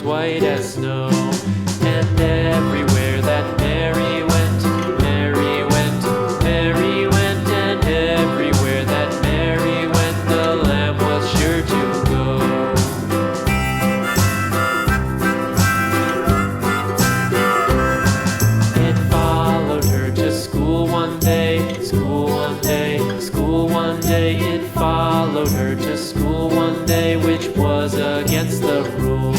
white as snow. And everywhere that Mary went, Mary went, Mary went, and everywhere that Mary went, the lamb was sure to go. It followed her to school one day, school one day, school one day. It followed her to school one day, which was against the rules.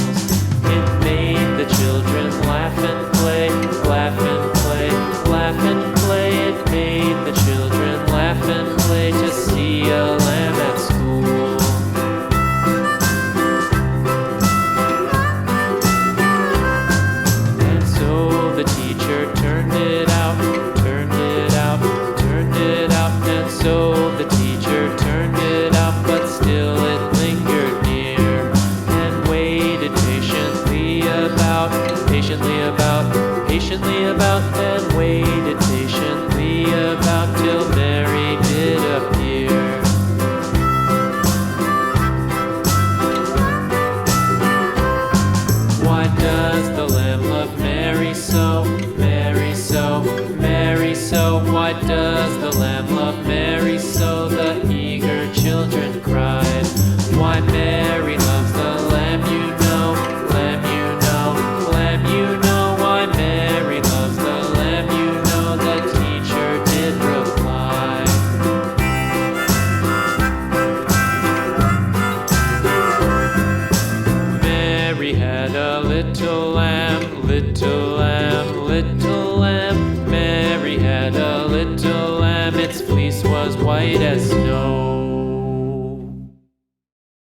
It made the children laugh and play, laugh and play, laugh and play. It made the children laugh and play to see a lamb at school. And so the teacher turned it out, turned it out, turned it out. And so the teacher turned it out, but still it lingered near and waited patiently about, patiently about, and waited patiently about till Mary did appear. Why does the lamb love Mary so, Mary so, Mary so? Why does the lamb love Mary so? The eager children cried. Why Mary loves the lamb, you know, lamb, you know, lamb, you know. Why Mary loves the lamb, you know, the teacher did reply. Mary had a little lamb, little lamb, little lamb. Mary had a little lamb, its fleece was white as snow.